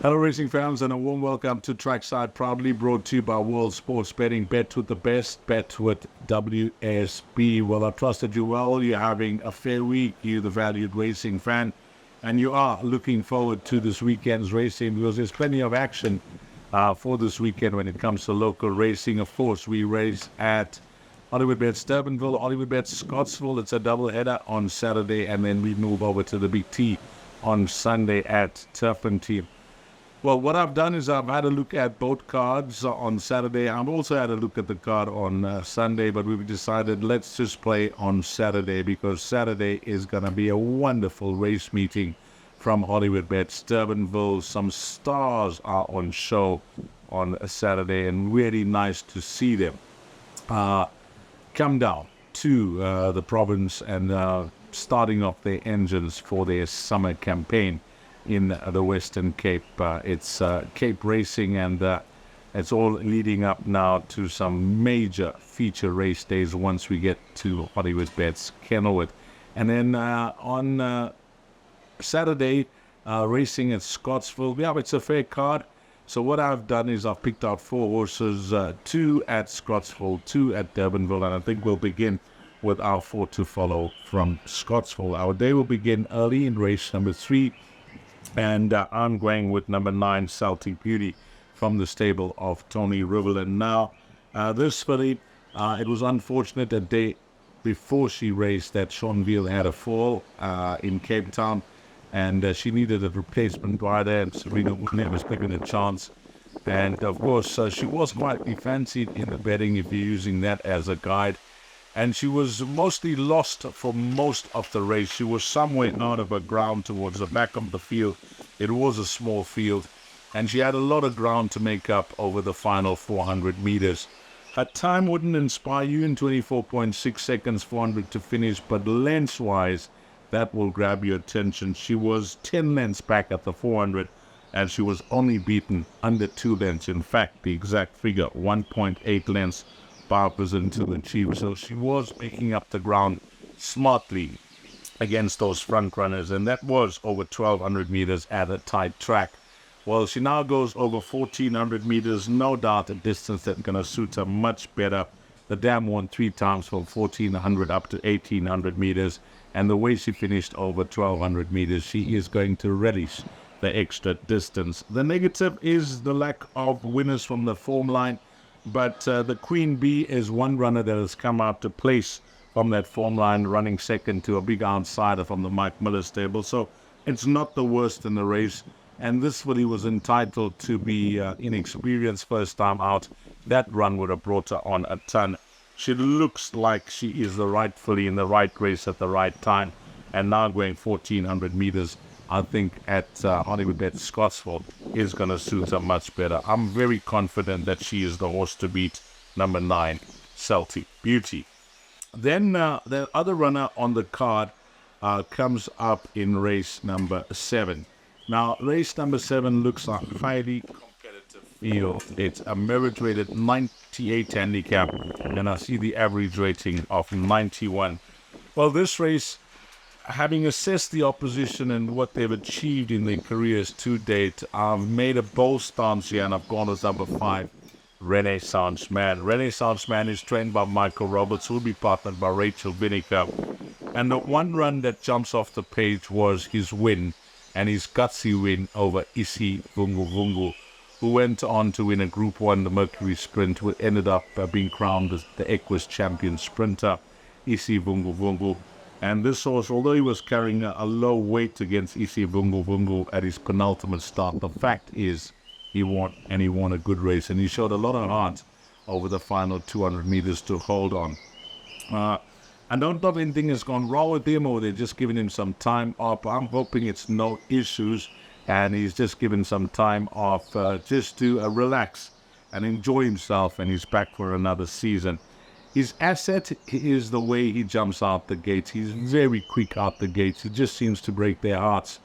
Hello, racing fans, and a warm welcome to Trackside, proudly brought to you by World Sports Betting. Bet with the best, bet with WSB. Well, I trusted you well. You're having a fair week, you the valued racing fan, and you are looking forward to this weekend's racing because there's plenty of action for this weekend when it comes to local racing. Of course, we race at Hollywoodbets Durbanville, Hollywoodbets Scottsville. It's a double header on Saturday, and then we move over to the Big T on Sunday at Turfantine. Well, what I've done is I've had a look at both cards on Saturday. I've also had a look at the card on Sunday, but we've decided let's just play on Saturday because Saturday is going to be a wonderful race meeting from Hollywoodbets Durbanville. Some stars are on show on Saturday and really nice to see them come down to the province and starting off their engines for their summer campaign in the Western Cape. It's Cape racing, and it's all leading up now to some major feature race days once we get to Hollywoodbets Kenilworth. And then on Saturday, racing at Scottsville. Yeah, it's a fair card. So what I've done is I've picked out 4 horses, 2 at Scottsville, 2 at Durbanville, and I think we'll begin with our 4 to follow from Scottsville. Our day will begin early in race number 3. And I'm going with number 9, Celtic Beauty, from the stable of Tony Rivelin. Now, this filly, it was unfortunate a day before she raced that Seanville had a fall in Cape Town, and she needed a replacement rider, and Serena Williams was given a chance. And, of course, she was quite fancied in the betting if you're using that as a guide. And she was mostly lost for most of the race. She was somewhere out of her ground towards the back of the field. It was a small field, and she had a lot of ground to make up over the final 400 meters. Her time wouldn't inspire you in 24.6 seconds, 400 to finish, but lengthwise, that will grab your attention. She was 10 lengths back at the 400, and she was only beaten under 2 lengths. In fact, the exact figure, 1.8 lengths. Was into the chief, so she was making up the ground smartly against those front runners, and that was over 1200 meters at a tight track. Well, she now goes over 1400 meters, no doubt a distance that's going to suit her much better. The dam won 3 times from 1400 up to 1800 meters, and the way she finished over 1200 meters, she is going to relish the extra distance. The negative is the lack of winners from the form line. But the Queen Bee is one runner that has come out to place from that form line, running second to a big outsider from the Mike Miller stable. So it's not the worst in the race. And this filly was entitled to be inexperienced first time out. That run would have brought her on a ton. She looks like she is the right filly in the right race at the right time. And now going 1400 meters, I think at Hollywoodbets Scottsville is going to suit her much better. I'm very confident that she is the horse to beat, number 9, Celtic Beauty. Then the other runner on the card comes up in race number 7. Now, race number 7 looks like a highly competitive field. It's a merit-rated 98 handicap, and I see the average rating of 91. Well, this race, having assessed the opposition and what they've achieved in their careers to date, I've made a bold stance here, and I've gone with number 5, Renaissance Man. Renaissance Man is trained by Michael Roberts, who will be partnered by Rachel Vinegar. And the one run that jumps off the page was his win, and his gutsy win over Isi Vungu Vungu, who went on to win a Group 1, the Mercury Sprint, who ended up being crowned as the Equus champion sprinter, Isi Vungu Vungu. And this horse, although he was carrying a low weight against Isi Vungu Vungu at his penultimate start, the fact is he won, and he won a good race. And he showed a lot of heart over the final 200 meters to hold on. I don't know if anything has gone wrong with him or they're just giving him some time off. I'm hoping it's no issues and he's just given some time off just to relax and enjoy himself, and he's back for another season. His asset is the way he jumps out the gates. He's very quick out the gates. He just seems to break their hearts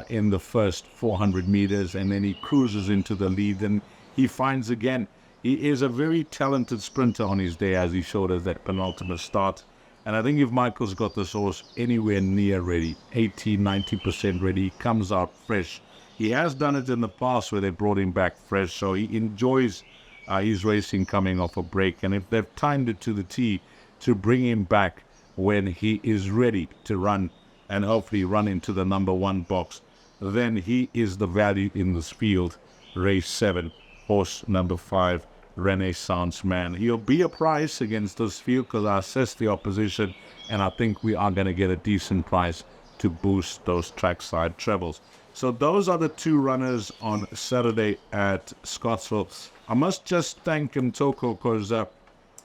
in the first 400 meters, and then he cruises into the lead, and he finds again. He is a very talented sprinter on his day, as he showed us that penultimate start. And I think if Michael's got this horse anywhere near ready, 80, 90% ready, he comes out fresh, He has done it in the past where they brought him back fresh, so he enjoys his racing coming off a break. And if they've timed it to the T to bring him back when he is ready to run and hopefully run into the number 1 box, then he is the value in this field. Race 7, horse number 5, Renaissance Man. He'll be a price against this field because I assess the opposition, and I think we are going to get a decent price to boost those trackside trebles. So those are the 2 runners on Saturday at Scottsville. I must just thank Mtoko because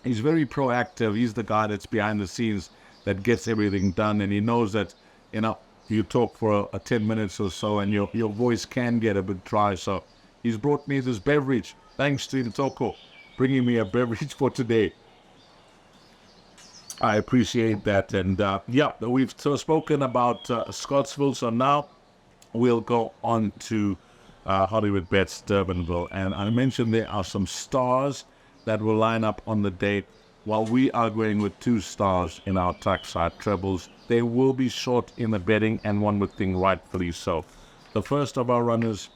he's very proactive. He's the guy that's behind the scenes that gets everything done, and he knows that, you talk for 10 minutes or so and your voice can get a bit dry. So he's brought me this beverage. Thanks to Mtoko bringing me a beverage for today. I appreciate that. And we've spoken about Scottsville, so now we'll go on to Hollywood Bets Durbanville. And I mentioned there are some stars that will line up on the date. While we are going with 2 stars in our trackside trebles, they will be short in the betting, and one would think rightfully so. The first of our runners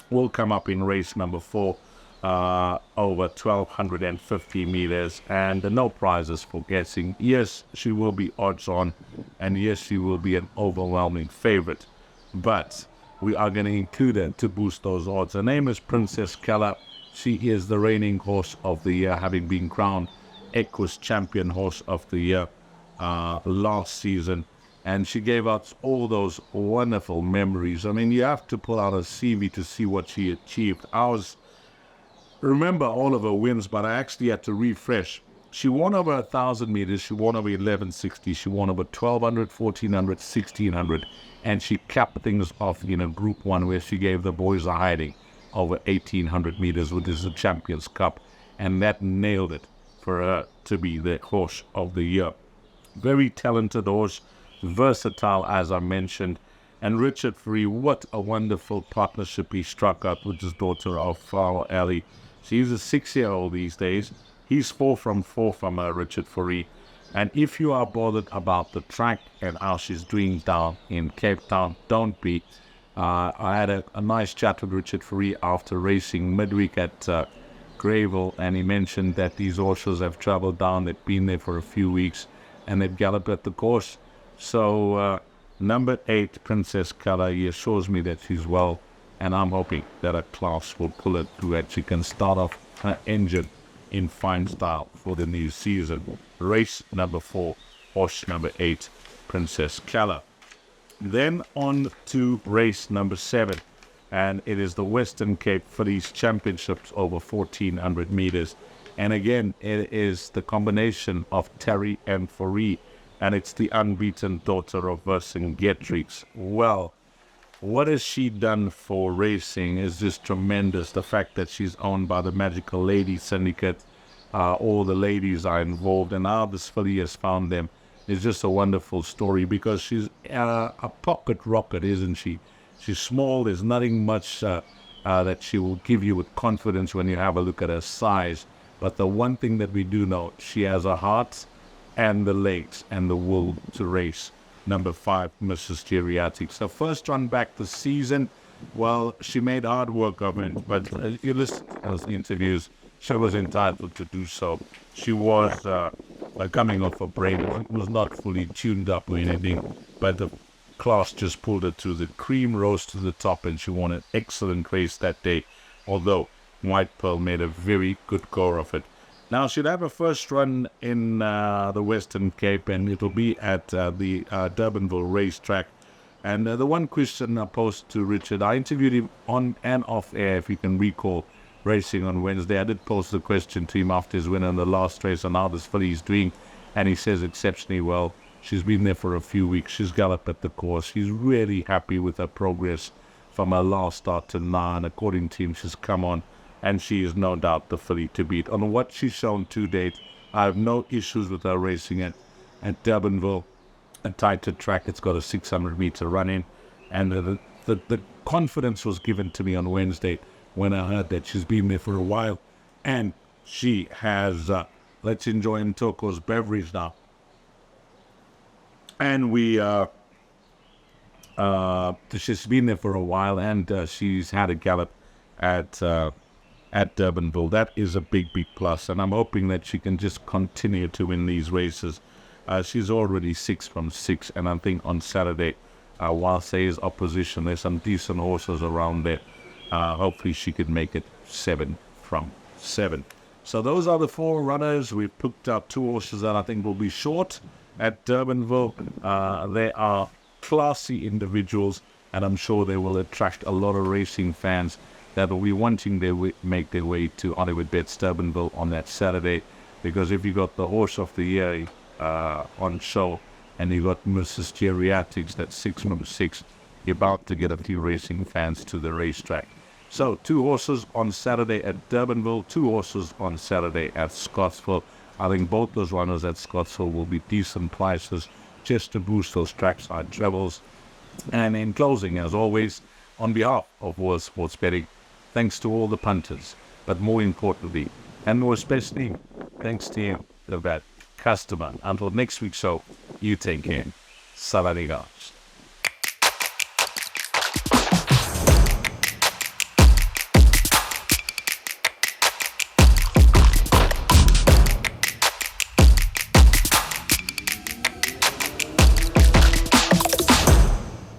will come up in race number 4, over 1,250 meters, and no prizes for guessing. Yes, she will be odds on, and yes, she will be an overwhelming favorite, but we are going to include her to boost those odds. Her name is Princess Keller. She is the reigning horse of the year, having been crowned Equus Champion Horse of the Year last season, and she gave us all those wonderful memories. I mean, you have to pull out a CV to see what she achieved. Remember all of her wins, but I actually had to refresh. She won over 1,000 meters, she won over 1160, she won over 1,200, 1,400, 1,600, and she capped things off in a Group 1 where she gave the boys a hiding over 1,800 meters, which is the Champions Cup, and that nailed it for her to be the horse of the year. Very talented horse, versatile as I mentioned, and Richard Free, what a wonderful partnership he struck up with his daughter of Flower Alley. She's a 6-year-old these days. He's 4 from Richard Free. And if you are bothered about the track and how she's doing down in Cape Town, don't be. I had a nice chat with Richard Free after racing midweek at Grayville, and he mentioned that these horses have traveled down, they've been there for a few weeks, and they've galloped at the course. So number 8, Princess Keller, he assures me that she's well, and I'm hoping that a class will pull it through and she can start off her engine in fine style for the new season. Race number 4, horse number 8, Princess Keller. Then on to race number 7. And it is the Western Cape Fillies Championships over 1,400 meters. And again, it is the combination of Terry and Foree, and it's the unbeaten daughter of Vercingetorix. Well, what has she done for racing is just tremendous. The fact that she's owned by the Magical Lady Syndicate, all the ladies are involved, and how this filly has found them is just a wonderful story, because she's a pocket rocket, isn't she? She's small, there's nothing much that she will give you with confidence when you have a look at her size. But the one thing that we do know, she has a heart and the legs and the will to race. Number 5, Mrs. Geriatrics. Her first run back this season, well, she made hard work of it. But if you listen to those interviews, she was entitled to do so. She was coming off a break. It was not fully tuned up or anything, but the class just pulled her to the cream, rose to the top, and she won an excellent race that day, although White Pearl made a very good go of it. Now she'll have a first run in the Western Cape, and it'll be at the Durbanville racetrack. And the one question I posed to Richard, I interviewed him on and off air, if you can recall, racing on Wednesday. I did pose the question to him after his win in the last race on how this filly is doing, and he says exceptionally well. She's been there for a few weeks. She's galloped at the course. He's really happy with her progress from her last start to now. And according to him, she's come on, and she is no doubt the filly to beat. On what she's shown to date, I have no issues with her racing at Durbanville, a tighter track. It's got a 600-meter run-in. And the confidence was given to me on Wednesday when I heard that she's been there for a while. And she has, let's enjoy Ntoko's beverage now. And we She's been there for a while, and she's had a gallop at Durbanville. That is a big plus, and I'm hoping that she can just continue to win these races. She's already 6 from 6, and I think on Saturday, whilst there is opposition, there's some decent horses around there. Hopefully she could make it 7 from 7. So those are the 4 runners. We've picked up 2 horses that I think will be short at Durbanville. They are classy individuals, and I'm sure they will attract a lot of racing fans that will be wanting to make their way to Hollywood Bets Durbanville on that Saturday. Because if you got the Horse of the Year on show, and you got Mrs. Geriatrics, that's 6 from 6, you're about to get a few racing fans to the racetrack. So 2 horses on Saturday at Durbanville, 2 horses on Saturday at Scottsville. I think both those runners at Scottsville will be decent prices just to boost those trackside travels. And in closing, as always, on behalf of World Sports Betting, thanks to all the punters, but more importantly, and more especially, thanks to you, the bet customer. Until next week's show, you take care. Sawadee guys.